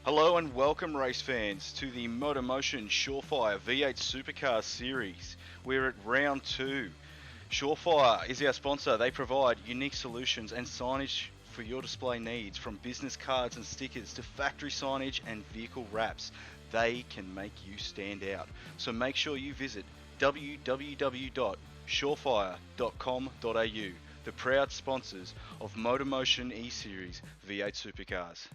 Hello and welcome race fans to the MotorMotion Surefire V8 Supercars series. We're at round 2. Surefire is our sponsor. They provide unique solutions and signage for your display needs, from business cards and stickers to factory signage and vehicle wraps. They can make you stand out. So make sure you visit www.shawfire.com.au, the proud sponsors of MotorMotion E-Series V8 Supercars.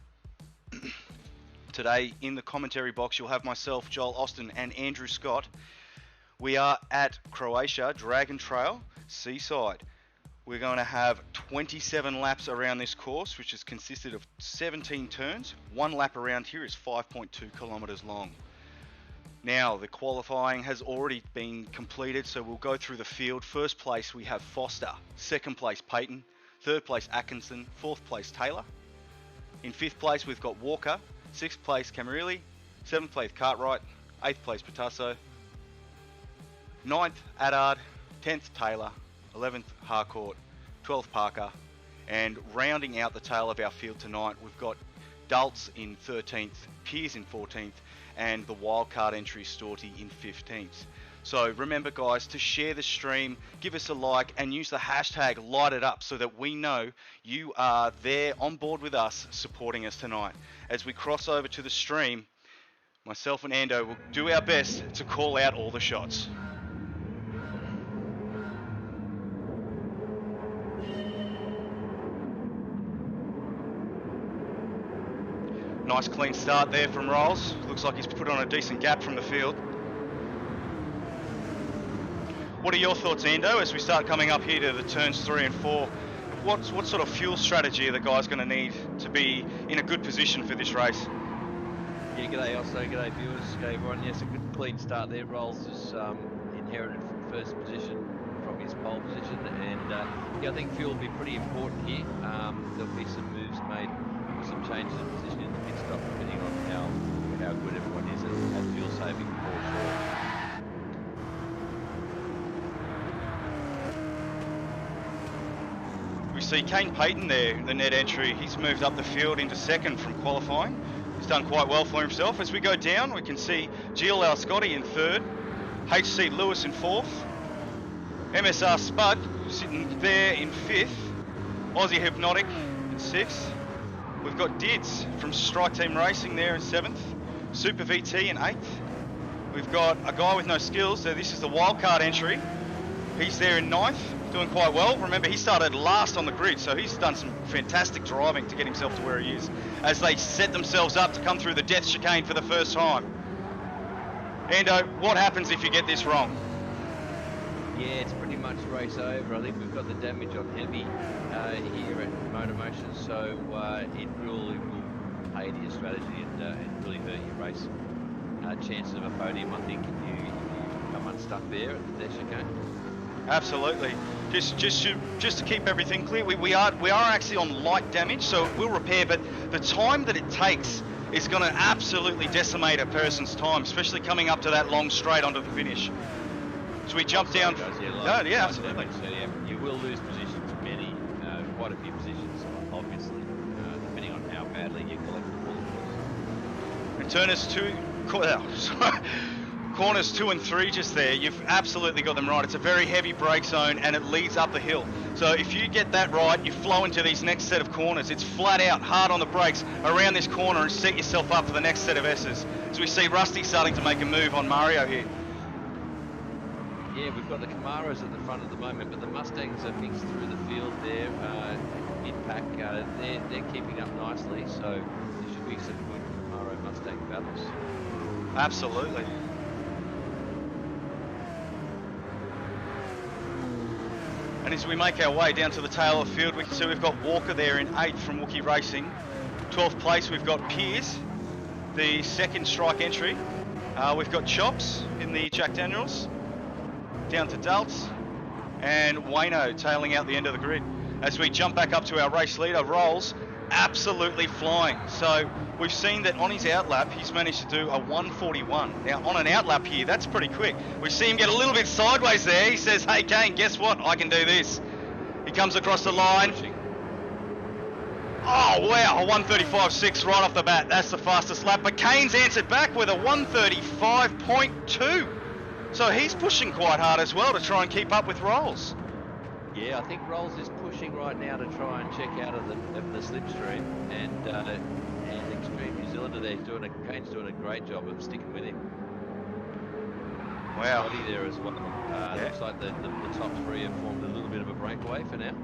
Today in the commentary box you'll have myself, Joel Austin and Andrew Scott. We are at Croatia, Dragontrail Seaside. We're going to have 27 laps around this course, which is consisted of 17 turns. One lap around here is 5.2 kilometers long. Now the qualifying has already been completed, so we'll go through the field. First place we have Foster, second place Payton, third place Atkinson, fourth place Taylor. In fifth place we've got Walker, 6th place Camarilli, 7th place Cartwright, 8th place Patasso, 9th Addard, 10th Taylor, 11th Harcourt, 12th Parker, and rounding out the tail of our field tonight we've got Dultz in 13th, Pears in 14th, and the wildcard entry Storty in 15th. So remember guys to share the stream, give us a like and use the hashtag #LightItUp so that we know you are there on board with us supporting us tonight. As we cross over to the stream, myself and Ando will do our best to call out all the shots. Nice clean start there from Rolls. Looks like he's put on a decent gap from the field. What are your thoughts, Ando, as we start coming up here to the turns 3 and 4? What sort of fuel strategy are the guys going to need to be in a good position for this race? Yeah, g'day Osto, g'day viewers, g'day everyone. Yes, a good clean start there. Rolls is inherited from first position, from his pole position, and yeah, I think fuel will be pretty important here. There'll be some moves made, some changes in position in the pit stop, depending on how good everyone is at fuel saving for sure. We see Kane Payton there, the net entry. He's moved up the field into second from qualifying. He's done quite well for himself. As we go down, we can see GLL Scotty in third, HC Lewis in fourth, MSR Spud sitting there in fifth, Aussie Hypnotic in sixth. We've got Dids from Strike Team Racing there in seventh, Super VT in eighth. We've got a guy with no skills, so this is the wildcard entry. He's there in ninth, doing quite well. Remember, he started last on the grid, so he's done some fantastic driving to get himself to where he is as they set themselves up to come through the death chicane for the first time. Ando, what happens if you get this wrong? Yeah, it's pretty much race over. I think we've got the damage on heavy here at MotorMotion, so it really will pay to your strategy and really hurt your race chances of a podium, I think, if you come unstuck there at the death chicane. Absolutely. Just to keep everything clear, we are actually on light damage, so it will repair, but the time that it takes is going to absolutely decimate a person's time, especially coming up to that long straight onto the finish. So we jump down. Yeah, absolutely. So yeah, you will lose positions, quite a few positions, obviously, depending on how badly you collect the ball. And corners 2 and 3 just there, you've absolutely got them right. It's a very heavy brake zone and it leads up the hill. So if you get that right, you flow into these next set of corners. It's flat out, hard on the brakes around this corner and set yourself up for the next set of S's. So we see Rusty starting to make a move on Mario here. Yeah, we've got the Camaros at the front at the moment, but the Mustangs are mixed through the field there. Mid-pack, they're keeping up nicely, so there should be some good Camaro Mustang battles. Absolutely. And as we make our way down to the tail of the field, we can see we've got Walker there in 8th from Wookie Racing. 12th place we've got Pears, the second strike entry. We've got Chops in the Jack Daniels, down to Dultz, and Wayno tailing out the end of the grid. As we jump back up to our race leader, Rolls, absolutely flying. So we've seen that on his outlap, he's managed to do a 141. Now on an outlap here, that's pretty quick. We see him get a little bit sideways there. He says, hey Kane, guess what? I can do this. He comes across the line. Oh wow, a 1:35.6 right off the bat. That's the fastest lap. But Kane's answered back with a 1:35.2. So he's pushing quite hard as well to try and keep up with Rolls. Yeah, I think Rolls is pushing right now to try and check out of the slipstream, and Extreme New Zealander there, Kane's doing a great job of sticking with him. Wow. Body there as well. Yeah. Looks like the top three have formed a little bit of a breakaway for now.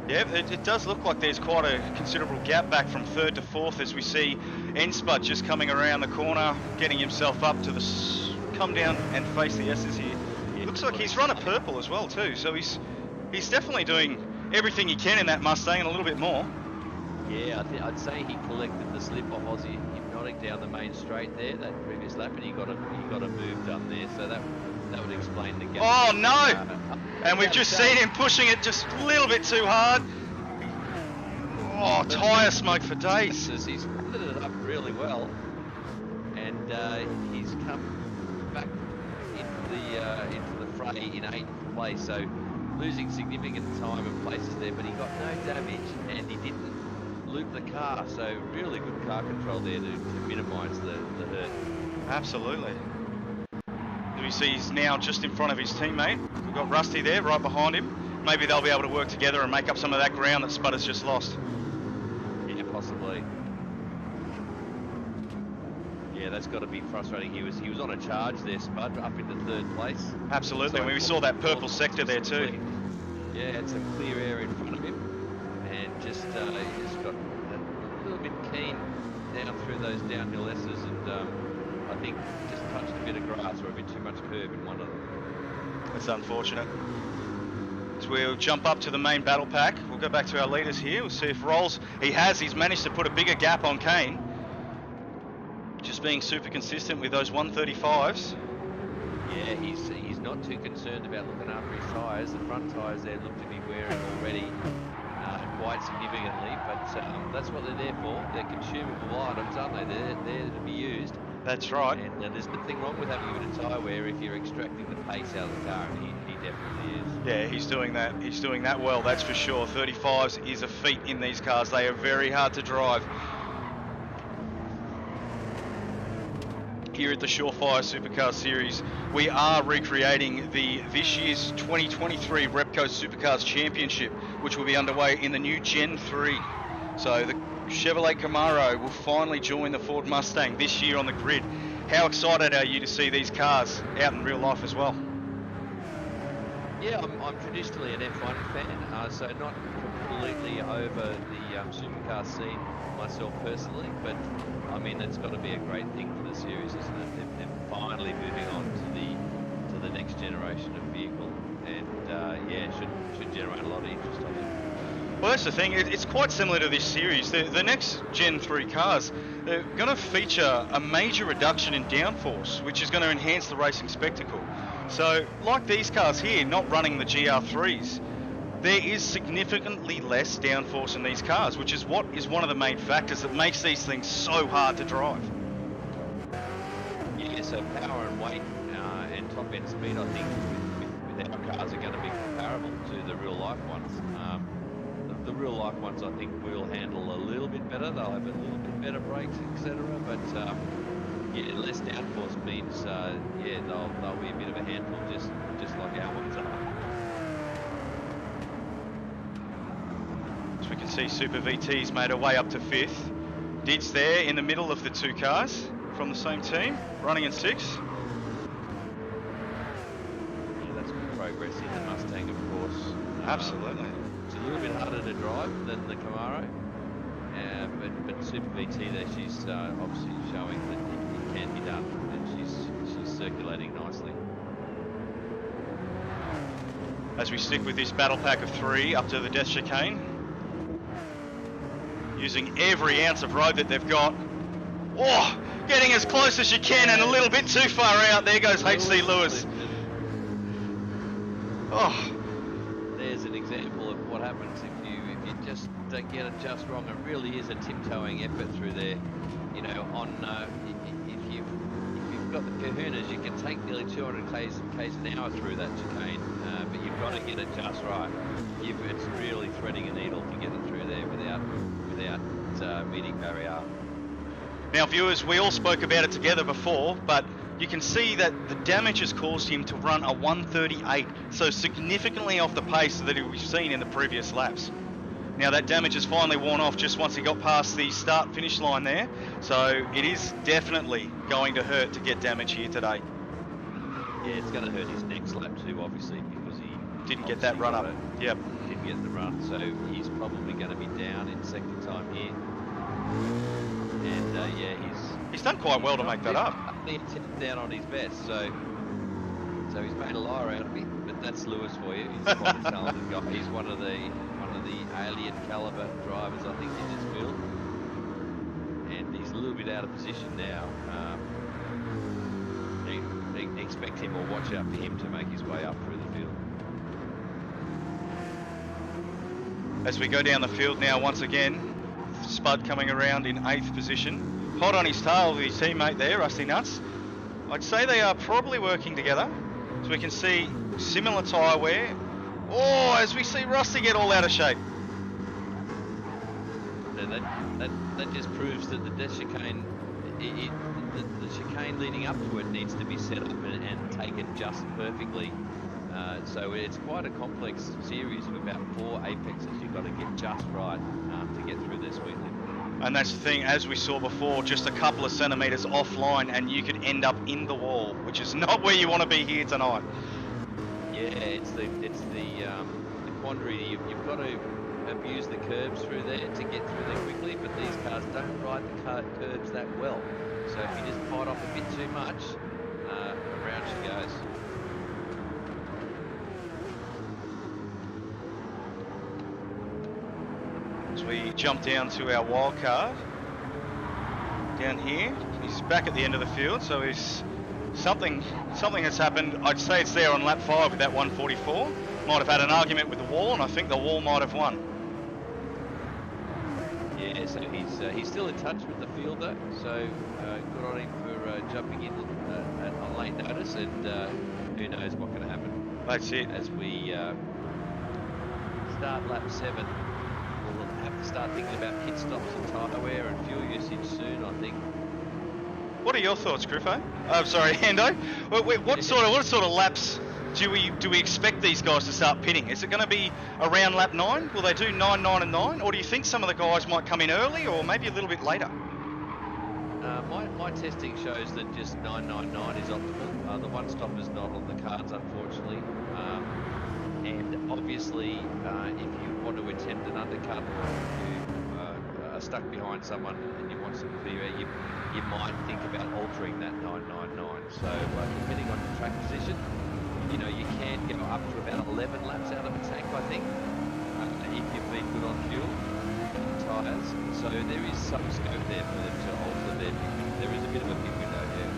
Yeah, it does look like there's quite a considerable gap back from third to fourth as we see Enspud just coming around the corner, getting himself up to come down and face the S's here. Yeah, looks like he's run a purple as well too, so he's definitely doing everything he can in that Mustang and a little bit more. Yeah, I'd say he collected the slip off Aussie Hypnotic down the main straight there, that previous lap, and he got a move done there, so that would explain the gap. Oh no! And we've just seen him pushing it just a little bit too hard. Oh, tyre smoke for days. He's put it up really well, and he's come back into the fray in 8th place, so losing significant time and places there, but he got no damage and he didn't loop the car, so really good car control there to minimise the hurt. Absolutely. We see he's now just in front of his teammate. We've got Rusty there right behind him. Maybe they'll be able to work together and make up some of that ground that Spud has just lost. Yeah, possibly. Yeah, that's got to be frustrating. He was on a charge there, Spud, up into 3rd place. Absolutely, so we saw that purple sector there too. Yeah, it's a clear area in front of him, and he just got a little bit keen down through those downhill S's, and I think just touched a bit of grass or a bit too much curb in one of them. That's unfortunate. So we'll jump up to the main battle pack. We'll go back to our leaders here. We'll see if Rolls, he's managed to put a bigger gap on Kane. Just being super consistent with those 135s. Yeah, he's not too concerned about looking after his tyres. The front tyres there look to be wearing already quite significantly, but that's what they're there for. They're consumable items, aren't they? They're there to be used. That's right. And there's nothing wrong with having a bit of tyre wear if you're extracting the pace out of the car, and he definitely is. Yeah, he's doing that. He's doing that well, that's for sure. 35s is a feat in these cars. They are very hard to drive. Here at the ShawFire Supercars Series, we are recreating this year's 2023 Repco Supercars Championship, which will be underway in the new Gen 3. So the Chevrolet Camaro will finally join the Ford Mustang this year on the grid. How excited are you to see these cars out in real life as well? Yeah, I'm traditionally an F1 fan, so not completely over the supercar scene myself personally, but I mean it's got to be a great thing for the series, isn't it? They're finally moving on to the next generation of vehicle, and yeah, should generate a lot of interest, I think. Well, that's the thing. It's quite similar to this series. The next Gen 3 cars, they're going to feature a major reduction in downforce, which is going to enhance the racing spectacle. So, like these cars here, not running the GR3s, there is significantly less downforce in these cars, which is what is one of the main factors that makes these things so hard to drive. Yeah, so power and weight and top end speed, I think, with our cars are going to be comparable to the real life ones. The real life ones, I think, will handle a little bit better. They'll have a little bit better brakes, etc. But yeah, less downforce means yeah, they'll be a bit of a handful, just like our ones are. So we can see Super VT's made her way up to 5th. Did's there in the middle of the two cars from the same team, running in 6th. Yeah, that's good progress in the Mustang, of course. Absolutely. It's a little bit harder to drive than the Camaro, but Super VT there, she's obviously showing that it can be done, and she's circulating nicely. As we stick with this battle pack of 3 up to the death chicane, using every ounce of road that they've got. Oh, getting as close as you can and a little bit too far out. There goes HC Lewis. Oh. There's an example of what happens if you just don't get it just wrong. It really is a tiptoeing effort through there. You know, on if you've got the kahunas, you can take nearly 200 k's an hour through that chicane, but you've got to get it just right. It's really threading a needle to get it through there without meeting barrier. Now viewers, we all spoke about it together before, but you can see that the damage has caused him to run a 138, so significantly off the pace that we've seen in the previous laps. Now that damage has finally worn off just once he got past the start-finish line there, so it is definitely going to hurt to get damage here today. Yeah, it's going to hurt his next lap too, obviously, because he didn't get that run up. Yep. Didn't get the run, so he's probably going to be down in second time here. And yeah, he's done quite well to make that up. He's down on his best, so he's made a liar out of me. But that's Lewis for you. He's quite a talented guy. He's one of the alien caliber drivers, I think, in this field. And he's a little bit out of position now. Expect him or watch out for him to make his way up through the field. As we go down the field now, once again, Spud coming around in 8th position. Hot on his tail with his teammate there, Rusty Nuts. I'd say they are probably working together. So we can see similar tyre wear. Oh, as we see Rusty get all out of shape. That just proves that the chicane, the chicane leading up to it needs to be set up and taken just perfectly. So it's quite a complex series of about 4 apexes you've got to get just right to get through this weekly. And that's the thing, as we saw before, just a couple of centimetres offline and you could end up in the wall, which is not where you want to be here tonight. Yeah, it's the quandary. You've got to abuse the curbs through there to get through there quickly, but these cars don't ride the curbs that well. So if you just bite off a bit too much, around she goes. As we jump down to our wild card, down here, he's back at the end of the field, so he's something has happened. I'd say it's there on lap 5 with that 144. Might have had an argument with the wall, and I think the wall might have won. Yeah, so he's still in touch with the fielder, so good on him for jumping in on late notice, and who knows what can happen. That's it. As we start lap 7, we'll have to start thinking about pit stops and tyre wear and fuel usage soon, I think. What are your thoughts, Griffo? Oh, sorry, Hendo. What sort of laps do we expect these guys to start pitting? Is it going to be around lap 9? Will they do 9, 9 and 9? Or do you think some of the guys might come in early or maybe a little bit later? My testing shows that just 999 is optimal. The one stop is not on the cards, unfortunately. And obviously, if you want to attempt an undercut or you are stuck behind someone and you want some clear air, you might think about altering that 999. So depending on your track position, you can go up to about 11 laps out of a tank, I think, if you've been good on fuel tyres. So there is some scope there for them to alter their pit. There is a bit of a pit window there.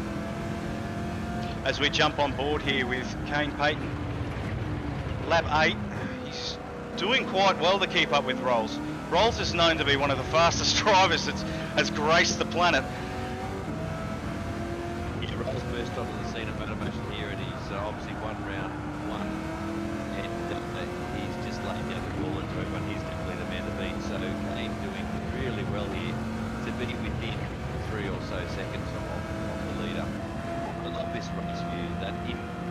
As we jump on board here with Kane Payton, lap 8, he's doing quite well to keep up with Rolls. Rolls is known to be one of the fastest drivers that has graced the planet. Yeah, Rolls burst onto the scene of MotorMotion here, and he's obviously won round 1, and he's just laid down the ball into everyone. He's definitely the man to beat. So Kane doing really well here to be within 3 or so seconds of the leader. I love this race view. That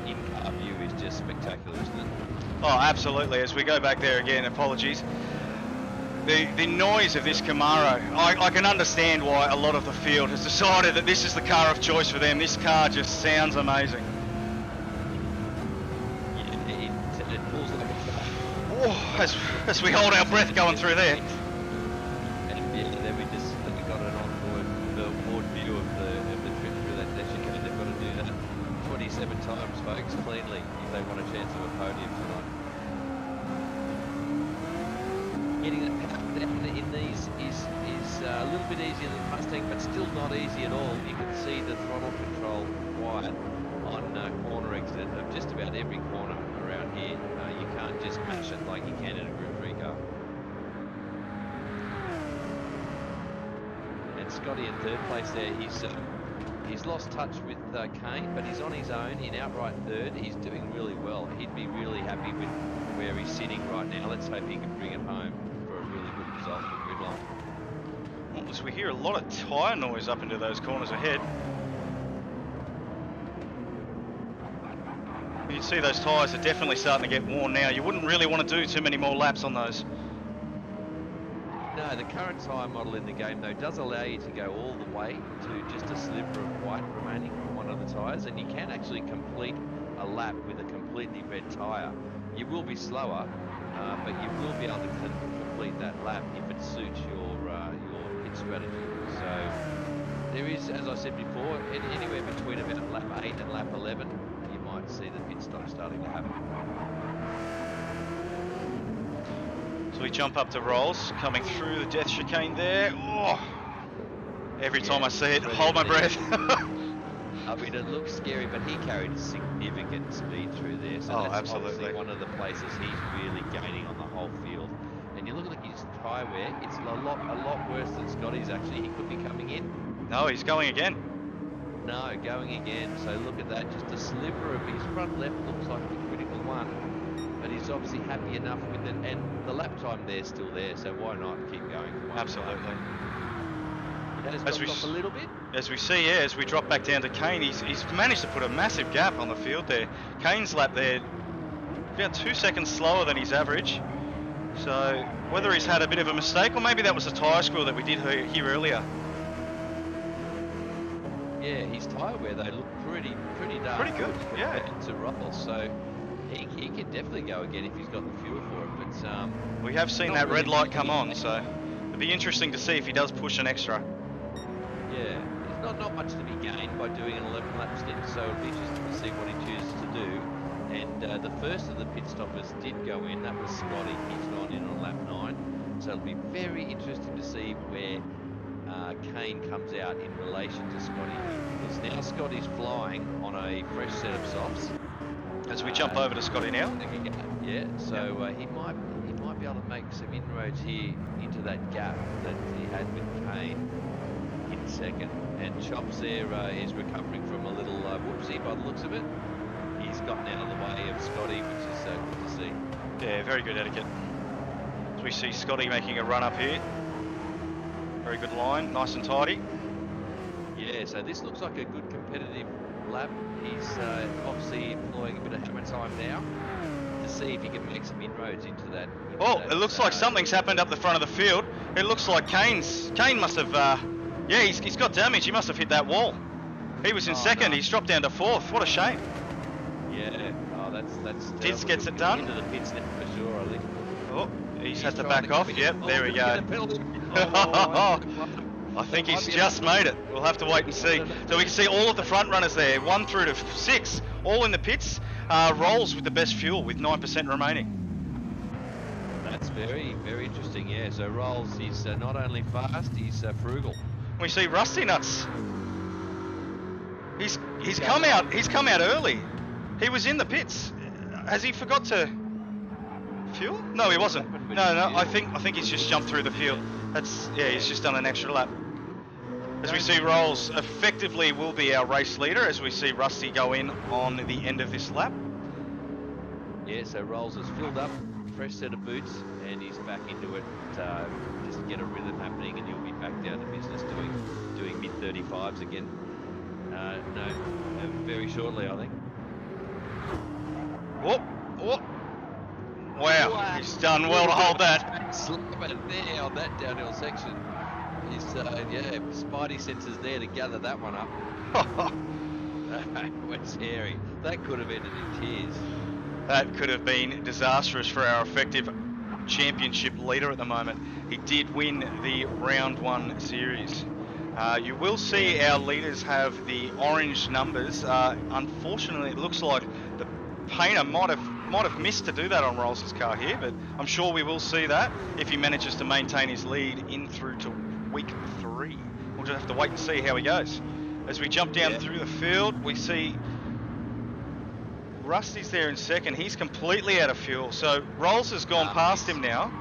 in-car view is just spectacular, isn't it? Oh, absolutely. As we go back there again, apologies. The noise of this Camaro, I can understand why a lot of the field has decided that this is the car of choice for them. This car just sounds amazing. Yeah, it pulls like a truck. Oh, as we hold our breath going through there. And yeah, then we got an onboard view of the trip through that chicane. They've got to do that 27 times, folks, cleanly, if they want a chance of a podium tonight. Getting that power down in these is a little bit easier than Mustang, but still not easy at all. You can see the throttle control quiet on corner exit of just about every corner around here. You can't just mash it like you can in a Group 3 car. And Scotty in 3rd place there. He's lost touch with Kane, but he's on his own in outright 3rd. He's doing really well. He'd be really happy with where he's sitting right now. Let's hope he can bring it home for a really good result for grid line. as we hear a lot of tyre noise up into those corners ahead. You can see those tyres are definitely starting to get worn now. You wouldn't really want to do too many more laps on those. No, the current tyre model in the game though does allow you to go all the way to just a sliver of white remaining on one of the tyres, and you can actually complete a lap with a completely red tyre. You will be slower, but you will be able to complete that lap if it suits your pit strategy. So there is, as I said before, anywhere between about lap 8 and lap 11, you might see the pit stop starting to happen. So we jump up to Rolls, coming through the death chicane there. Oh, every time I see it, hold my breath. I mean, it looks scary, but he carried significant speed through there. So that's absolutely obviously one of the places he's really gaining on the whole field. And you look at his tyre wear, it's a lot worse than Scotty's actually. He could be coming in. No, he's going again. No, going again. So look at that, just a sliver of his front left looks like the critical one. But he's obviously happy enough with it, and the lap time there's still there, so why not keep going? Absolutely. As we off a little bit. As we see, yeah, as we drop back down to Kane, he's managed to put a massive gap on the field there. Kane's lap there, about 2 seconds slower than his average. So whether he's had a bit of a mistake, or maybe that was the tyre squirrel that we did hear earlier. Yeah, his tyre wear they look pretty dark. Pretty good, yeah. To Ruffles, so he can definitely go again if he's got the fuel for it. But we have seen that red light come on, so it'll be interesting to see if he does push an extra. Yeah, there's not much to be gained by doing an 11 lap stint, so it'll be interesting to see what he chooses to do. And the first of the pit stoppers did go in, that was Scotty. He's gone in on lap 9, so it'll be very interesting to see where Kane comes out in relation to Scotty, because now Scotty's flying on a fresh set of softs. As we jump over to Scotty now. Yeah, so he might be able to make some inroads here into that gap that he had with Kane in second. And Chops there is recovering from a little whoopsie by the looks of it. He's gotten out of the way of Scotty, which is good to see. Yeah, very good etiquette. As we see Scotty making a run up here. Very good line, nice and tidy. Yeah, so this looks like a good competitive lap. He's obviously employing a bit of hammer time now to see if he can make some inroads into that. It looks like something's happened up the front of the field. It looks like Kane must have, yeah, he's got damage. He must have hit that wall. He was in second. No. He's dropped down to fourth. What a shame. Yeah, that's. Diz gets it done. Into the pits net for sure, I think. Oh, he's had to back off. Yep, there we go. I think he's just made it. We'll have to wait and see. So we can see all of the front runners there, 1 through to 6, all in the pits. Rolls with the best fuel with 9% remaining. That's very, very interesting. Yeah. So Rolls, he's not only fast, he's frugal. We see Rusty Nuts. He's come out. He's come out early. He was in the pits. Has he forgot to fuel? No, he wasn't. No. I think he's just jumped through the field. He's just done an extra lap. As we see, Rolls effectively will be our race leader as we see Rusty go in on the end of this lap. Yeah, so Rolls has filled up, fresh set of boots, and he's back into it. Just get a rhythm happening, and he'll be back down to business doing mid 35s again. Very shortly, I think. Whoop. Wow, he's done well to hold that. Slip it there on that downhill section. He's, spidey sensors there to gather that one up. What's scary. That could have ended in tears. That could have been disastrous for our effective championship leader at the moment. He did win the round 1 series. You will see our leaders have the orange numbers. Unfortunately, it looks like the painter might have missed to do that on Rolls' car here, but I'm sure we will see that if he manages to maintain his lead in through to week 3. We'll just have to wait and see how he goes. As we jump down through the field, we see Rusty's there in second. He's completely out of fuel, so Rolls has gone past him now.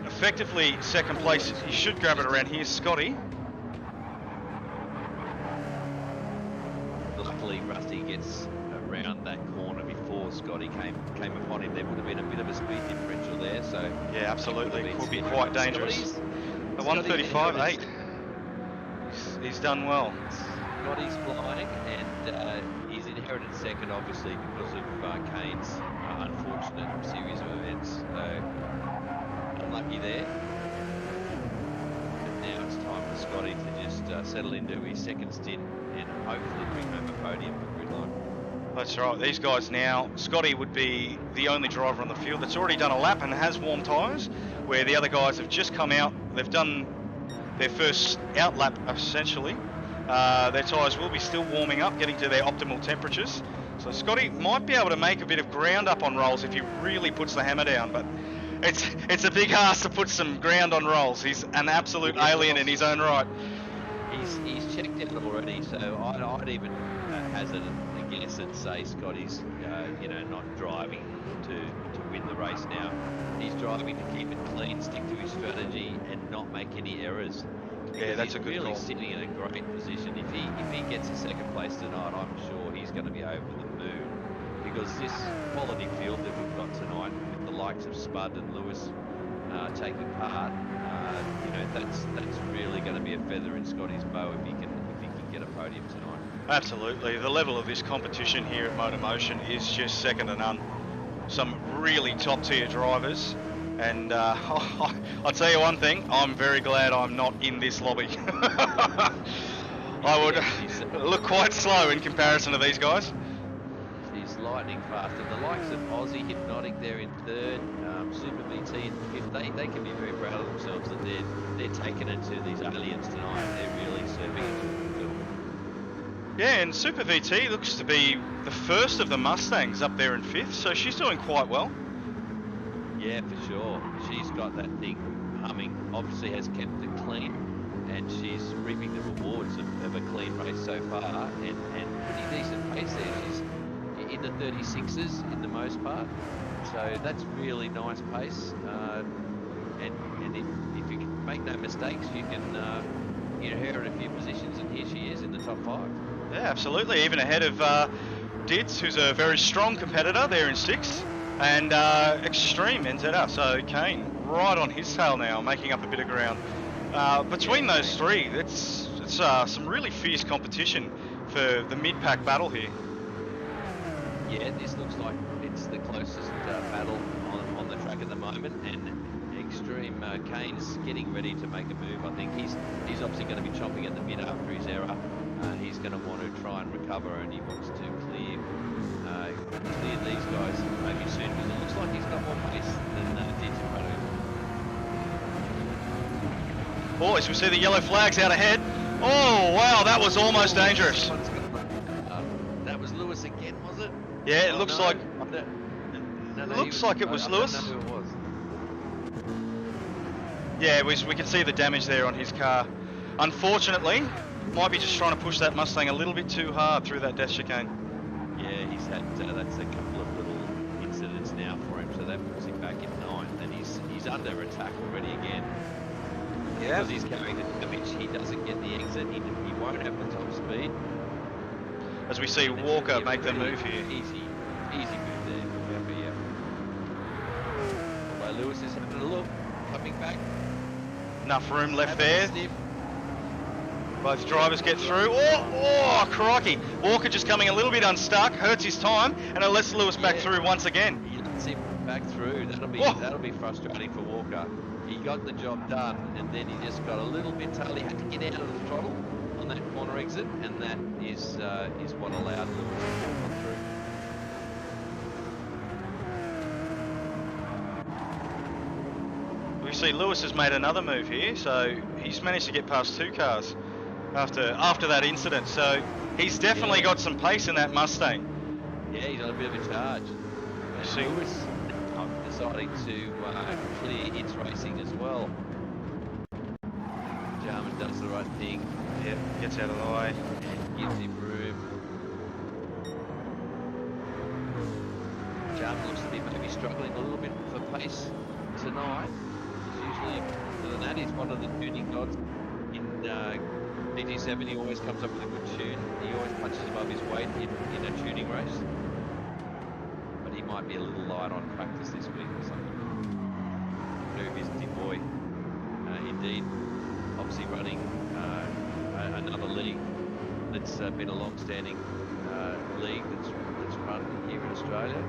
Effectively second place. He should grab it around here. Scotty. Luckily, Rusty gets around that corner before Scotty came upon him. There would have been a bit of a speed differential there, so yeah, absolutely, could be quite dangerous. 135.8. He's done well. Scotty's flying, and he's inherited second, obviously, because of Kane's unfortunate series of events. Unlucky there. But now it's time for Scotty to just settle into his second stint and hopefully bring home a podium for Gridline. That's right. These guys now, Scotty would be the only driver on the field that's already done a lap and has warm tyres, where the other guys have just come out. They've done their first out lap, essentially. Their tyres will be still warming up, getting to their optimal temperatures. So Scotty might be able to make a bit of ground up on rolls if he really puts the hammer down, but it's a big ask to put some ground on rolls. He's an absolute alien in his own right. He's checked out already, so I'd even hazard a guess and say Scotty's not driving to win the race now. He's driving to keep it clean, stick to his strategy, and not make any errors. Yeah, that's a good really call. Sitting in a great position. If he gets a second place tonight, I'm sure he's going to be over the moon, because this quality field that we've got tonight, with the likes of Spud and Lewis taking part, that's really going to be a feather in Scotty's bow if he can get a podium tonight. Absolutely. The level of this competition here at MotorMotion is just second to none. Some really top tier drivers, and I'll tell you one thing, I'm very glad I'm not in this lobby. I would look quite slow in comparison to these guys. He's lightning fast, and the likes of Aussie, Hypnotic there in third, Super VT in fifth, they can be very proud of themselves that they're taking it to these aliens tonight. They're really serving it to the field. Yeah, and Super VT looks to be the first of the Mustangs up there in fifth, so she's doing quite well. Yeah, for sure. She's got that thing humming, obviously has kept it clean, and she's reaping the rewards of a clean race so far, and pretty decent pace there. She's in the 36s in the most part, so that's really nice pace, and if you can make no mistakes, you can inherit a few positions, and here she is in the top 5. Yeah, absolutely, even ahead of Dids, who's a very strong competitor there in 6th, and Extreme NZR, so Kane right on his tail now, making up a bit of ground. Between those three, it's some really fierce competition for the mid-pack battle here. Yeah, this looks like it's the closest battle on the track at the moment, and Extreme Kane's getting ready to make a move. I think he's obviously going to be chomping at the bit after his error. He's going to want to try and recover, and he wants to clear these guys maybe soon, because it looks like he's got more pace than Dids in front of him. Boys, we see the yellow flags out ahead. Oh wow, that was almost dangerous. That was Lewis again, was it? Yeah, it looks like. Looks like it was Lewis. I don't know who it was. Yeah, we can see the damage there on his car. Unfortunately, might be just trying to push that Mustang a little bit too hard through that death chicane. Yeah, he's had that's a couple of little incidents now for him, so that puts him back in 9th, and he's under attack already again. Yeah. Because he's carrying the damage, he doesn't get the exit, he won't have the top speed. As we see Walker make the move here. Easy move there. Yeah. Although Lewis is having a look, coming back. Enough room left there. Both drivers get through. Oh, crikey. Walker just coming a little bit unstuck, hurts his time, and it lets Lewis back through once again. He lets him back through. That'll be frustrating for Walker. He got the job done, and then he just got a little bit tail. He had to get out of the throttle on that corner exit, and that is what allowed Lewis to come through. We see Lewis has made another move here, so he's managed to get past 2 cars after that incident. So he's definitely got some pace in that Mustang. Yeah, he's on a bit of a charge. And Lewis deciding to clear its racing as well. Jarman does the right thing. Yep, gets out of the way. Gives him room. Jarman looks to be maybe struggling a little bit for pace tonight. He's usually, other than that, he's one of the tuning gods. In DG7, he always comes up with a good tune. He always punches above his weight in a tuning race. But he might be a little light on practice this week or something. Move is the boy, indeed. joining another league that's been a long-standing league that's run here in Australia.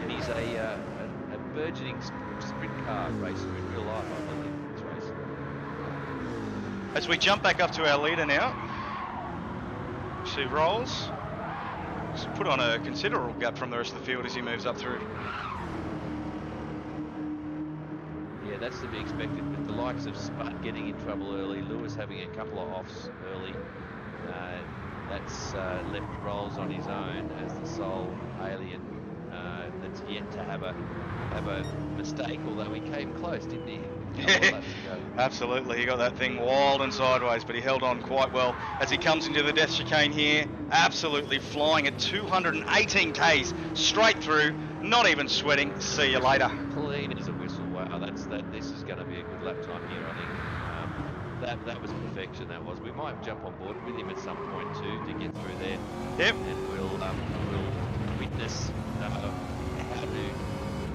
And he's a burgeoning sprint car racer in real life, I believe, in this race. As we jump back up to our leader now, she rolls. He's put on a considerable gap from the rest of the field as he moves up through. Yeah, that's to be expected with the likes of Spud getting in trouble early, Lewis having a couple of offs early. That's left Rolls on his own as the sole alien that's yet to have a mistake, although he came close, didn't he? Absolutely, he got that thing wild and sideways, but he held on quite well as he comes into the death chicane here. Absolutely flying at 218 k's straight through, not even sweating. See you later. Clean as a whistle. Wow, this is going to be a good lap time here, I think. That was perfection. That was. We might jump on board with him at some point too to get through there. Yep. And we'll witness how to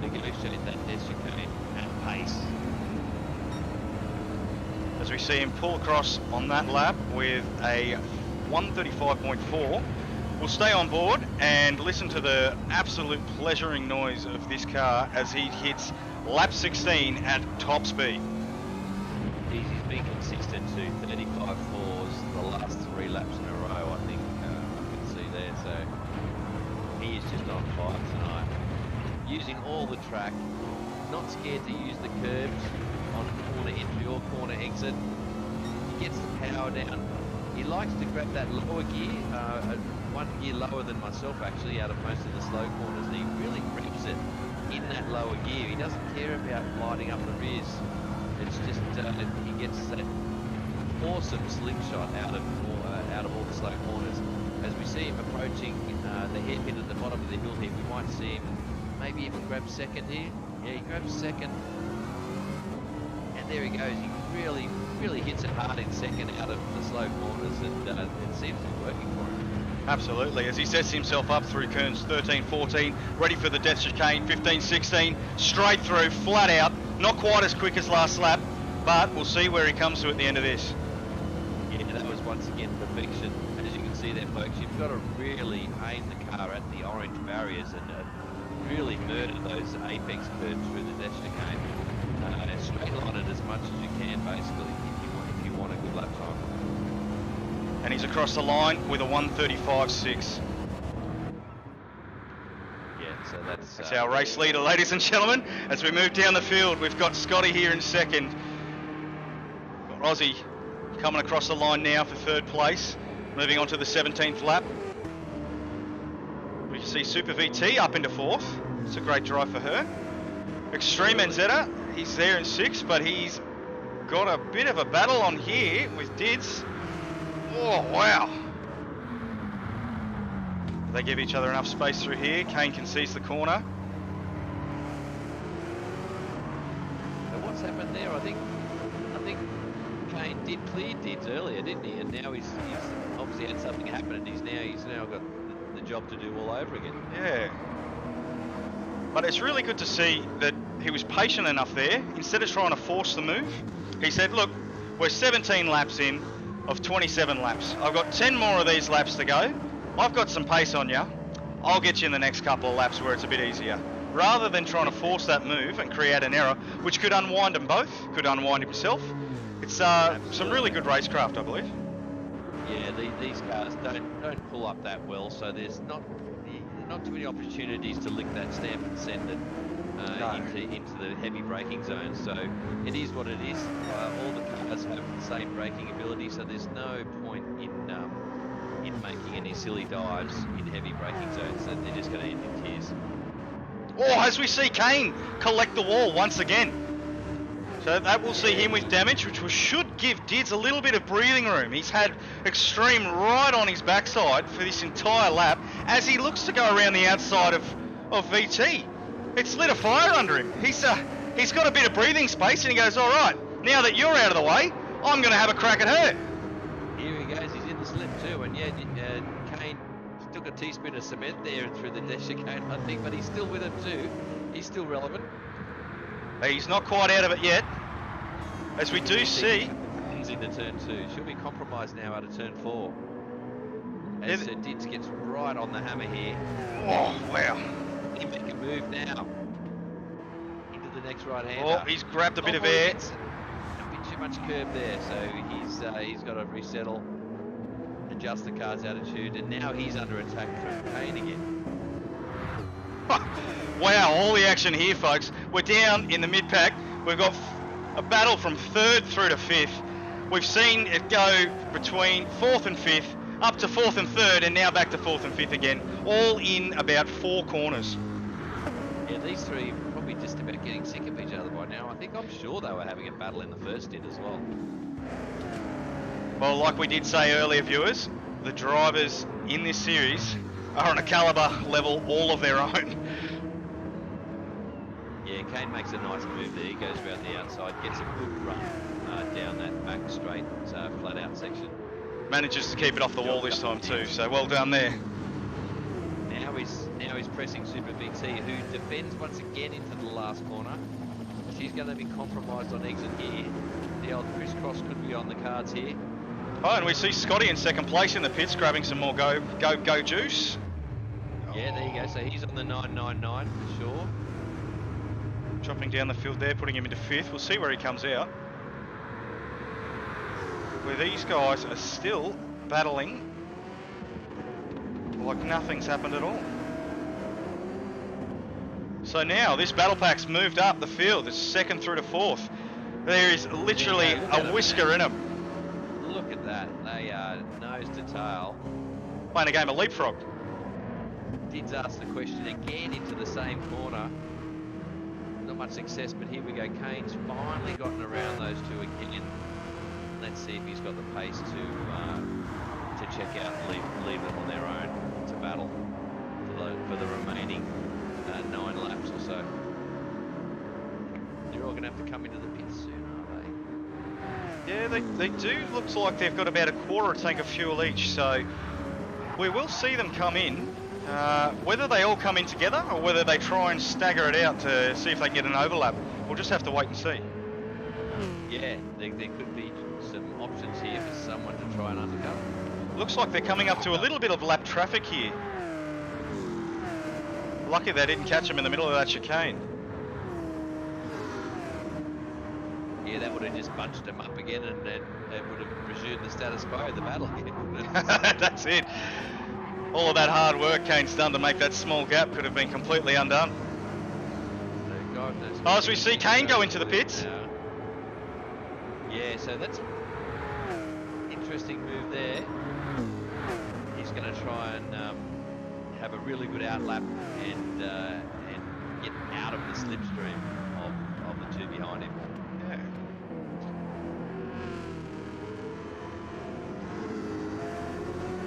negotiate that death chicane at pace. As we see him pull across on that lap with a 135.4. We'll stay on board and listen to the absolute pleasuring noise of this car as he hits lap 16 at top speed. He's been consistent to 35.4s the last 3 laps in a row, I think. I can see there, so he is just on fire tonight. Using all the track, not scared to use the curbs on corner entry or corner exit. He gets the power down. He likes to grab that lower gear, 1 gear lower than myself actually, out of most of the slow corners. And he really grips it in that lower gear. He doesn't care about lighting up the rears. It's just he gets that awesome slingshot out of all the slow corners. As we see him approaching the hairpin at the bottom of the hill here, we might see him maybe even grab second here. Yeah, he grabs second. And there he goes. He really hits it hard in second out of the slow corners, and it seems to be working for him. Absolutely, as he sets himself up through turns 13, 14, ready for the death chicane, 15, 16, straight through, flat out, not quite as quick as last lap, but we'll see where he comes to at the end of this. Yeah, that was once again perfection. As you can see there, folks, you've got to really aim the car at the orange barriers and really murder those apex curves through the death chicane. Straight line it as much as you can, basically, if you want a good lap time. And he's across the line with a 135.6. Yeah, so that's our race leader, ladies and gentlemen. As we move down the field, we've got Scotty here in second. Got Rozzy coming across the line now for third place. Moving on to the 17th lap. We see Super VT up into fourth. It's a great drive for her. Extreme Enzetta, he's there in sixth, but he's got a bit of a battle on here with Dids. Oh, wow. They give each other enough space through here. Kane can seize the corner. And what's happened there? I think Kane did clear Dids earlier, didn't he? And now he's obviously had something happen, and he's now got the job to do all over again. Yeah. But it's really good to see that he was patient enough there. Instead of trying to force the move, he said, look, we're 17 laps in of 27 laps. I've got 10 more of these laps to go. I've got some pace on you. I'll get you in the next couple of laps where it's a bit easier. Rather than trying to force that move and create an error, which could unwind them both, could unwind himself. It's some really good racecraft, I believe. Yeah, these cars don't pull up that well, so there's not too many opportunities to lick that stamp and send it into the heavy braking zone. So it is what it is. All the cars have the same braking ability, so there's no point in making any silly dives in heavy braking zones. So they're just going to end in tears. Oh, as we see Kane collect the wall once again. So that will see him with damage, which should give Dids a little bit of breathing room. He's had Extreme right on his backside for this entire lap as he looks to go around the outside of VT. It's lit a fire under him. He's got a bit of breathing space, and he goes, all right, now that you're out of the way, I'm going to have a crack at her. Here he goes. He's in the slip too, and yeah, Kane took a teaspoon of cement there through the dash chicane, I think, but he's still with him too. He's still relevant. He's not quite out of it yet. As we do see... into turn 2. She'll be compromised now out of turn 4. As Dids gets right on the hammer here. Oh, wow. He make a move now. Into the next right-hander. Oh, he's grabbed a bit of air. A bit too much curb there, so he's got to resettle, adjust the car's attitude, and now he's under attack from Kane again. Wow, all the action here, folks. We're down in the mid-pack. We've got a battle from 3rd through to 5th. We've seen it go between 4th and 5th, up to 4th and 3rd, and now back to 4th and 5th again, all in about 4 corners. Yeah, these three are probably just about getting sick of each other by now. I'm sure they were having a battle in the first stint as well. Well, like we did say earlier, viewers, the drivers in this series are on a calibre level all of their own. Yeah, Kane makes a nice move there. He goes around the outside, gets a good run down that back straight, flat out section. Manages to keep it off the wall this time too, so well done there. Now he's pressing Super VT, who defends once again into the last corner. She's going to be compromised on exit here. The old crisscross could be on the cards here. Oh, and we see Scotty in 2nd place in the pits, grabbing some more go juice. Yeah, there you go. So he's on the 999 for sure. Dropping down the field there, putting him into 5th. We'll see where he comes out. Where these guys are still battling like nothing's happened at all. So now this battle pack's moved up the field. It's 2nd through to 4th. There is literally a whisker in them. Look at that. They are nose to tail. Playing a game of leapfrog. Dids ask the question again into the same corner. Not much success, but here we go. Kane's finally gotten around those two again. Let's see if he's got the pace to check out and leave them on their own to battle for the remaining 9 laps or so. They're all going to have to come into the pits soon, are they? Yeah, they do. Looks like they've got about a quarter tank of fuel each, so we will see them come in. Whether they all come in together or whether they try and stagger it out to see if they get an overlap, we'll just have to wait and see. Yeah, there could be some options here for someone to try and undercut. Looks like they're coming up to a little bit of lap traffic here. Lucky they didn't catch him in the middle of that chicane. Yeah, that would have just bunched him up again, and it would have resumed the status quo of the battle again. That's it. All of that hard work Kane's done to make that small gap could have been completely undone. Oh, as we see Kane go into the pits. Yeah, so that's interesting move there. He's going to try and have a really good outlap and get out of the slipstream of the two behind him. Yeah.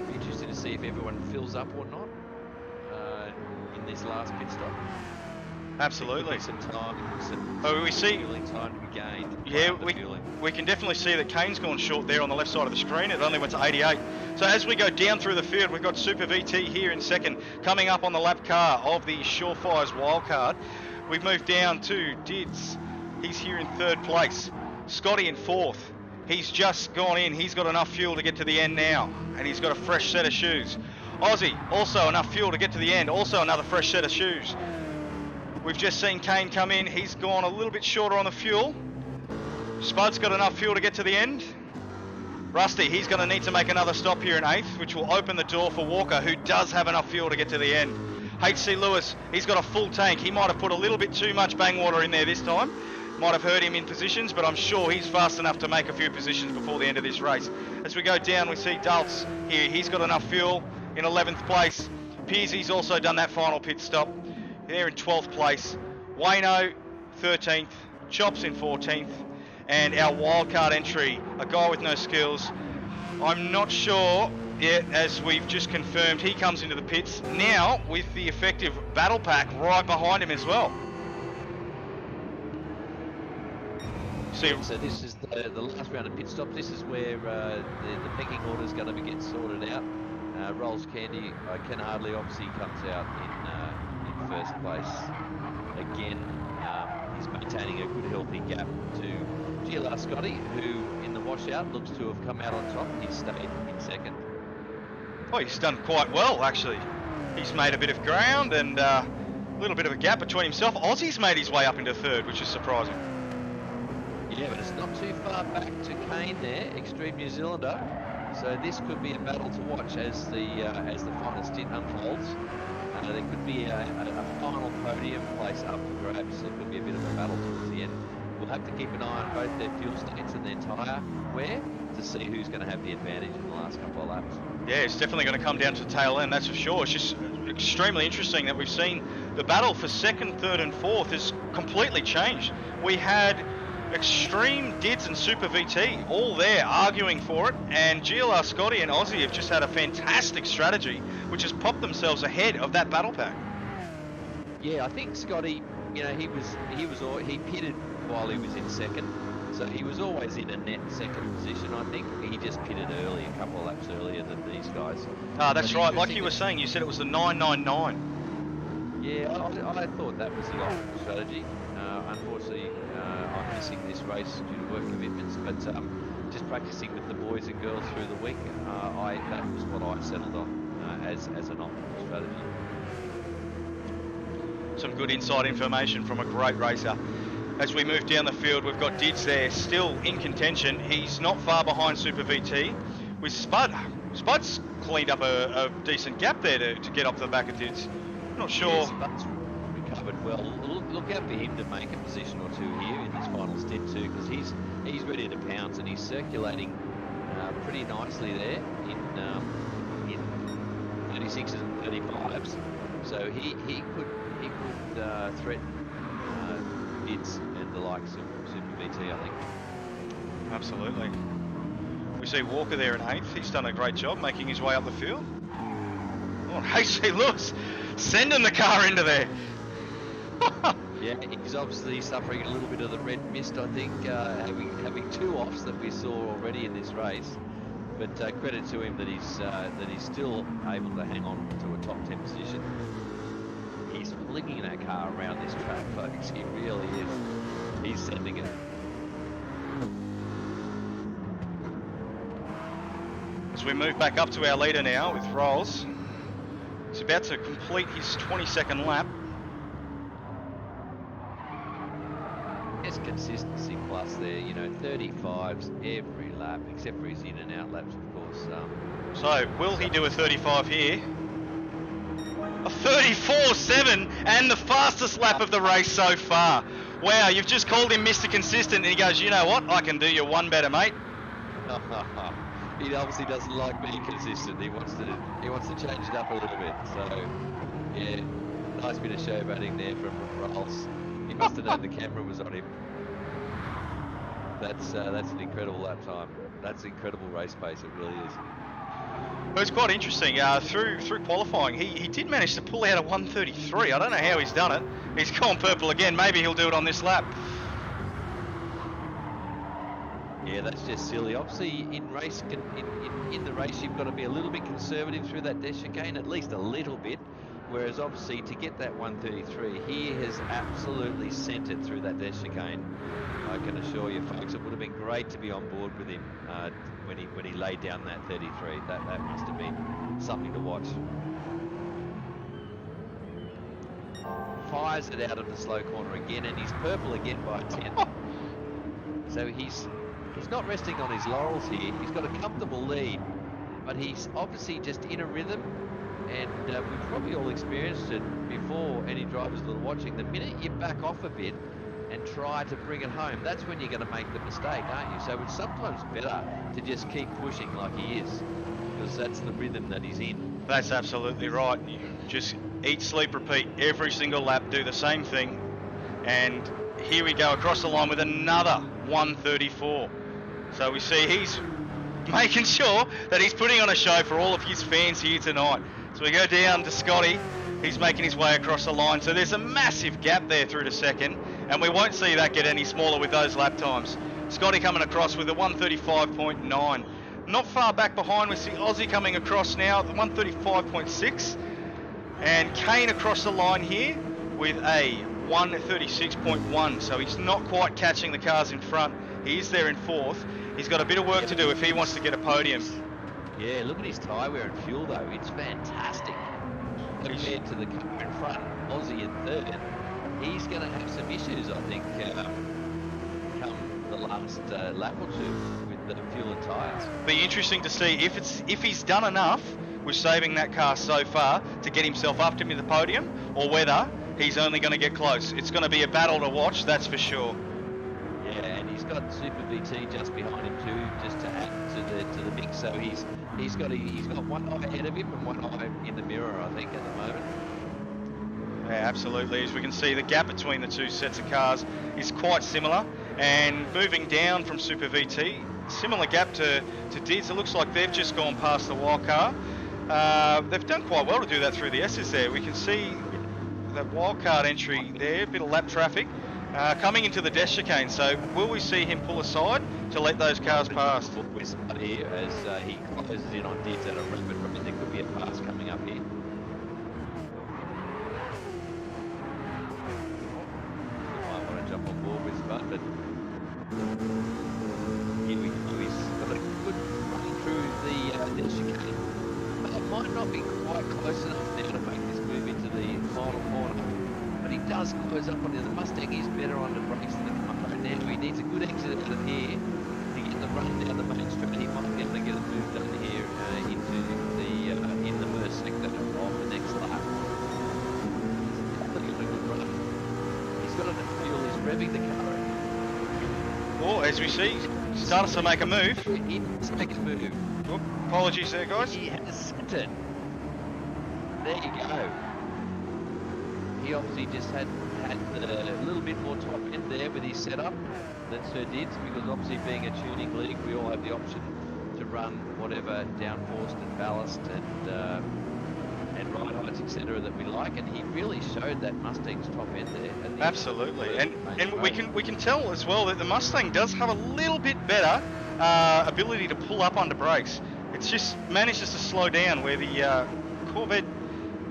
Be interesting to see if everyone fills up or not in this last pit stop. Absolutely. Some time, we see time to be gained. Yeah, we can definitely see that Kane's gone short there on the left side of the screen. It only went to 88. So as we go down through the field, we've got Super VT here in 2nd, coming up on the lap car of the ShawFire's wildcard. We've moved down to Dids. He's here in 3rd place. Scotty in 4th. He's just gone in. He's got enough fuel to get to the end now, and he's got a fresh set of shoes. Aussie, also enough fuel to get to the end, also another fresh set of shoes. We've just seen Kane come in. He's gone a little bit shorter on the fuel. Spud's got enough fuel to get to the end. Rusty, he's going to need to make another stop here in 8th, which will open the door for Walker, who does have enough fuel to get to the end. HC Lewis, he's got a full tank. He might have put a little bit too much bang water in there this time. Might have hurt him in positions, but I'm sure he's fast enough to make a few positions before the end of this race. As we go down, we see Dulce here. He's got enough fuel in 11th place. Pearsy's also done that final pit stop. They're in 12th place. Wayno, 13th. Chops in 14th. And our wildcard entry, a guy with no skills. I'm not sure yet, as we've just confirmed, he comes into the pits now with the effective battle pack right behind him as well. So this is the last round of pit stops. This is where the pecking order is going to get sorted out. Rolls Candy, Ken Hardley obviously comes out in 1st place. Again, he's maintaining a good healthy gap to Gila Scotty, who in the washout looks to have come out on top. He's stayed in second. Oh, he's done quite well, actually. He's made a bit of ground and a little bit of a gap between himself. Aussie's made his way up into third, which is surprising. Yeah, but it's not too far back to Kane there, Extreme New Zealander. So this could be a battle to watch as the final stint unfolds. There could be a final podium place up for grabs. So it could be a bit of a battle towards the end. We'll have to keep an eye on both their fuel states and their tyre wear to see who's going to have the advantage in the last couple of laps. Yeah, it's definitely going to come down to the tail end, that's for sure. It's just extremely interesting that we've seen the battle for second, third and fourth has completely changed. We had Extreme, Dids and Super VT all there arguing for it, and GLR Scotty and Aussie have just had a fantastic strategy which has popped themselves ahead of that battle pack. Yeah, I think Scotty, you know, he pitted while he was in second, so he was always in a net second position. I think he just pitted early, a couple of laps earlier than these guys. Ah, that's right, like you were saying, you said it was the 999. Yeah, I thought that was the optimal strategy. Unfortunately, I'm missing this race due to work commitments, but just practicing with the boys and girls through the week, that was what I settled on as an optimal strategy. Some good inside information from a great racer. As we move down the field, we've got Dids there, still in contention. He's not far behind Super VT. With Spud, Spud's cleaned up a decent gap there to get up the back of Dids. Not sure. Yeah, Spud's recovered well. Look out for him to make a position or two here in this final stint too, because he's ready to pounce and he's circulating pretty nicely there in 36s and 35s. So he could threaten Dids and the likes of Super VT, I think. Absolutely. We see Walker there in 8th. He's done a great job making his way up the field. Oh, AC Lewis sending the car into there. Yeah, he's obviously suffering a little bit of the red mist, I think, having two offs that we saw already in this race. But credit to him that he's still able to hang on to a top 10 position. He's flinging that car around this track, folks. He really is. He's sending it. As we move back up to our leader now with Rolls. He's about to complete his 22nd lap. It's consistency plus there, you know, 35s every lap, except for his in and out laps, of course. So, will he do a 35 here? A 34.7 and the fastest lap of the race so far. Wow, you've just called him Mr. Consistent and he goes, you know what, I can do you one better, mate. He obviously doesn't like being consistent. He wants to change it up a little bit. So, yeah, nice bit of showboating there from Rolls. He must have known the camera was on him. That's an incredible lap time. That's incredible race pace. It really is. Well, it's quite interesting. Through qualifying, he did manage to pull out a 133. I don't know how he's done it. He's gone purple again. Maybe he'll do it on this lap. Yeah, that's just silly. Obviously, in the race, you've got to be a little bit conservative through that dash chicane, at least a little bit. Whereas, obviously, to get that 133, he has absolutely sent it through that dash chicane. I can assure you, folks, it would have been great to be on board with him when he laid down that 33. That must have been something to watch. Fires it out of the slow corner again, and he's purple again by 10. So he's not resting on his laurels here. He's got a comfortable lead, but he's obviously just in a rhythm. And we've probably all experienced it before, any drivers that are watching. The minute you back off a bit and try to bring it home, that's when you're going to make the mistake, aren't you? So it's sometimes better to just keep pushing like he is, because that's the rhythm that he's in. That's absolutely right. You just eat, sleep, repeat every single lap, do the same thing. And here we go across the line with another 134. So we see he's making sure that he's putting on a show for all of his fans here tonight. So we go down to Scotty. He's making his way across the line. So there's a massive gap there through to second. And we won't see that get any smaller with those lap times. Scotty coming across with a 135.9. Not far back behind, we see Aussie coming across now at 135.6. And Kane across the line here with a 136.1. So he's not quite catching the cars in front. He is there in 4th. He's got a bit of work to do if he wants to get a podium. Yeah, look at his tyre wear and fuel though. It's fantastic. Compared to the car in front, Aussie in 3rd. He's going to have some issues, I think, come the last lap or two with the fuel and tyres. Be interesting to see if he's done enough with saving that car so far to get himself up to the podium, or whether he's only going to get close. It's going to be a battle to watch, that's for sure. Yeah, and he's got Super VT just behind him too, just to add to the mix. So he's got one eye ahead of him and one eye in the mirror, I think, at the moment. Yeah, absolutely. As we can see, the gap between the two sets of cars is quite similar. And moving down from Super VT, similar gap to Diz. It looks like they've just gone past the wild car. They've done quite well to do that through the S's there. We can see that wildcard entry there, a bit of lap traffic coming into the death chicane. So will we see him pull aside to let those cars past? Here as he closes in on Diz at a rapid rate, there could be a pass coming up here. Might want to jump on board with Spud, but here we go. He's got a good run through the death chicane. But it might not be quite close enough now to make this move into the final corner. But he does close up on it. The Mustang is better on the brakes than the Combo now. He needs a good exit out of here to get the run down the main straight. He might be able to get a move done here into the in the Merc sector of the next lap. He's definitely got a good run. He's got enough fuel. He's revving the car. Well, as we see, starts to make a move. He needs to make a move. Oh, apologies there, guys. He has sent it. There you go. He obviously just had a little bit more top end there with his setup than Sir Dids, because obviously being a tuning league, we all have the option to run whatever downforce and ballast and ride heights, etc. that we like, and he really showed that Mustang's top end there. Absolutely, and we can tell as well that the Mustang does have a little bit better ability to pull up under brakes. It's just manages to slow down, where the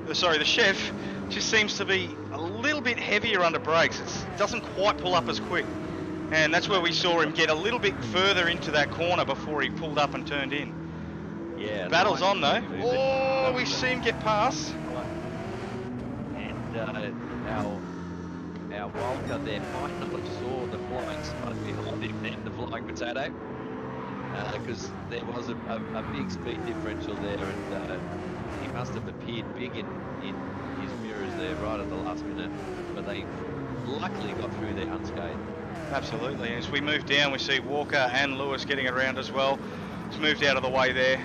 the Chef just seems to be a little bit heavier under brakes. It doesn't quite pull up as quick, and that's where we saw him get a little bit further into that corner before he pulled up and turned in. Yeah, battle's on though. Oh, we see him get past. And our wildcard there might not have saw the flying Spud behind him and the flying potato, because there was a big speed differential there, and he must have appeared big in his mirrors there right at the last minute, but they luckily got through there unscathed. Absolutely. As we move down, we see Walker and Lewis getting around as well. It's moved out of the way there.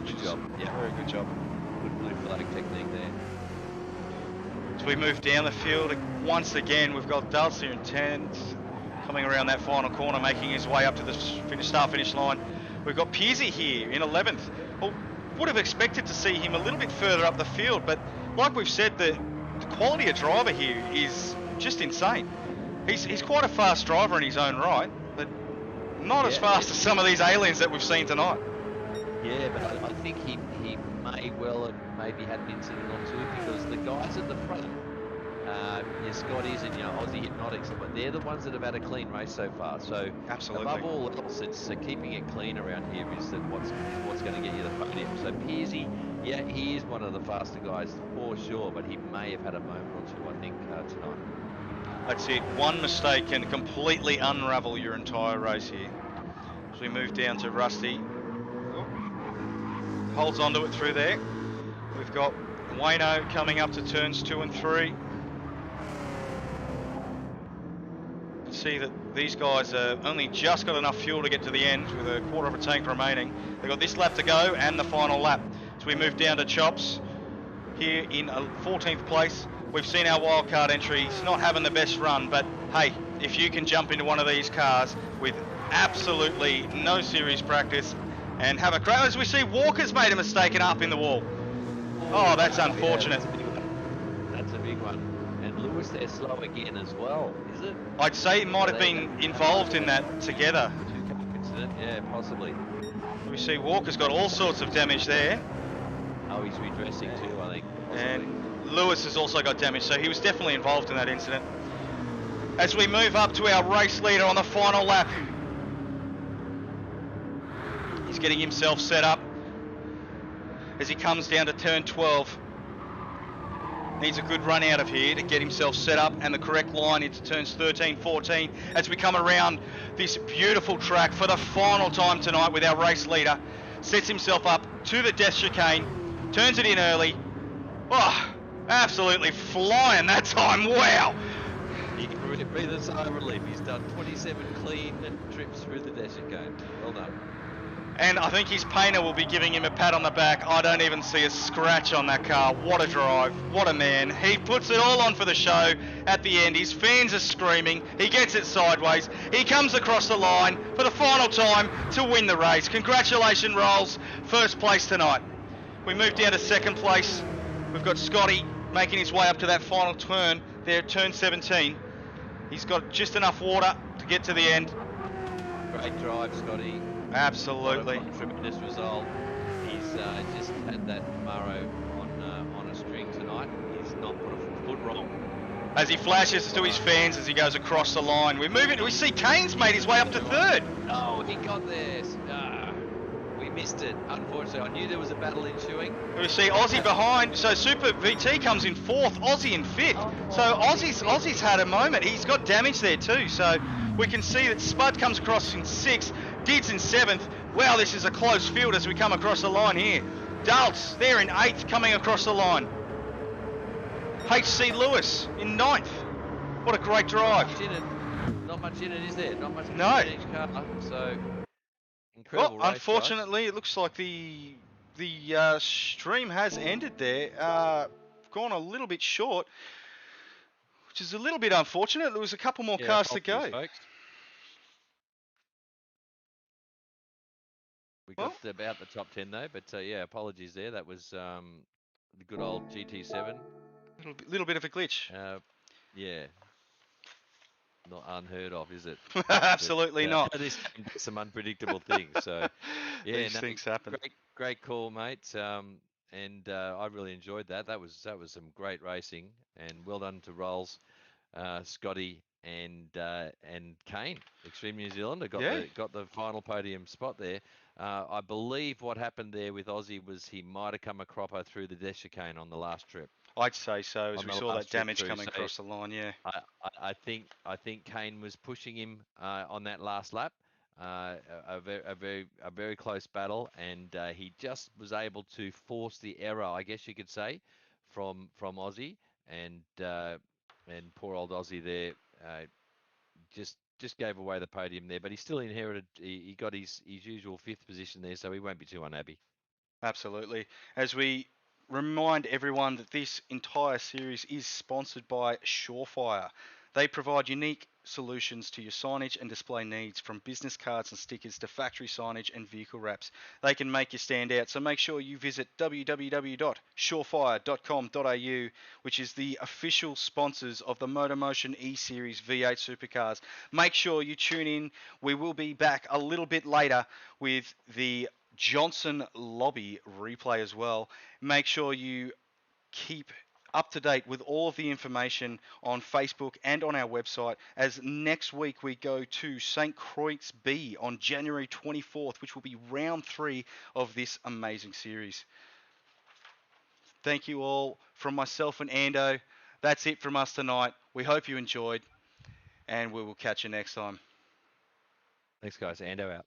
Good job. Yeah, very good job. Good blue flag technique there. As we move down the field, once again, we've got Dulce in 10th, coming around that final corner, making his way up to the start-finish line. We've got Pearsey here in 11th. Well, would have expected to see him a little bit further up the field, but like we've said, the quality of driver here is just insane. He's quite a fast driver in his own right, but not as fast as some of these aliens that we've seen tonight. Yeah, but I think he may well have maybe had an incident or two, because the guys at the front, your Scotties and your Aussie Hypnotics, but they're the ones that have had a clean race so far. So absolutely, above all else, it's keeping it clean around here is what's going to get you the podium. So Pearsey, yeah, he is one of the faster guys for sure, but he may have had a moment or two, I think, tonight. That's it. One mistake can completely unravel your entire race here. As we move down to Rusty. Holds onto it through there. We've got Wayno coming up to turns 2 and 3. You can see that these guys only just got enough fuel to get to the end with a quarter of a tank remaining. They've got this lap to go and the final lap. So we move down to Chops here in 14th place. We've seen our wildcard entry. He's not having the best run, but hey, if you can jump into one of these cars with absolutely no serious practice and have a crash, as we see Walker's made a mistake and up in the wall. Oh, that's unfortunate. Yeah, that's a big one. And Lewis there slow again as well, is it? I'd say he might have been involved in that together. Two-car incident, yeah, possibly. We see Walker's got all sorts of damage there. Oh, he's redressing too, I think. Possibly. And Lewis has also got damage, so he was definitely involved in that incident. As we move up to our race leader on the final lap, getting himself set up as he comes down to turn 12. Needs a good run out of here to get himself set up and the correct line into turns 13, 14 as we come around this beautiful track for the final time tonight with our race leader. Sets himself up to the death chicane, turns it in early. Oh, absolutely flying that time, wow! He can breathe a sigh of relief. He's done 27 clean trips through the death chicane. Well done. And I think his painter will be giving him a pat on the back. I don't even see a scratch on that car. What a drive. What a man. He puts it all on for the show at the end. His fans are screaming. He gets it sideways. He comes across the line for the final time to win the race. Congratulations, Rolls. First place tonight. We move down to second place. We've got Scotty making his way up to that final turn there at turn 17. He's got just enough water to get to the end. Great drive, Scotty. Absolutely. What a tremendous result. He's just had that Murrow on a string tonight. He's not put a foot wrong. As he flashes to his fans as he goes across the line. We see Kane's made his way up to third. Oh, he got there. We missed it, unfortunately. I knew there was a battle ensuing. We see Aussie behind. So Super VT comes in fourth, Aussie in fifth. So Aussie's had a moment. He's got damage there too. So we can see that Spud comes across in sixth. Dids in seventh. Wow, this is a close field as we come across the line here. Daltz there in eighth, coming across the line. HC Lewis in ninth. What a great drive. Not much in it, is there? Not much in each car. So incredible. Well, unfortunately, it looks like the stream has ended there. Gone a little bit short, which is a little bit unfortunate. There was a couple more cars to go. Folks. We got about the top 10 though, but yeah, apologies there. That was the good old GT7. Little bit of a glitch. Yeah. Not unheard of, is it? Absolutely not. This game does some unpredictable things. So yeah, these things happen. Great call, mate. And I really enjoyed that. That was some great racing, and well done to Rolls, Scotty, and Kane. Extreme New Zealander got the final podium spot there. I believe what happened there with Aussie was he might have come a cropper through the death chicane on the last trip. I'd say so, as we saw that damage coming across the line. Yeah. I think Kane was pushing him on that last lap. A very close battle, and he just was able to force the error, I guess you could say, from Aussie, and poor old Aussie there just gave away the podium there, but he still inherited. He got his usual fifth position there, so he won't be too unhappy. Absolutely. As we remind everyone that this entire series is sponsored by ShawFire. They provide unique solutions to your signage and display needs, from business cards and stickers to factory signage and vehicle wraps. They can make you stand out, so make sure you visit www.shawfire.com.au, which is the official sponsors of the MotorMotion E-Series V8 Supercars. Make sure you tune in. We will be back a little bit later with the Johnson Lobby replay as well. Make sure you keep up to date with all of the information on Facebook and on our website, as next week we go to St. Croix B on January 24th, which will be round 3 of this amazing series. Thank you all from myself and Ando. That's it from us tonight. We hope you enjoyed, and we will catch you next time. Thanks, guys. Ando out.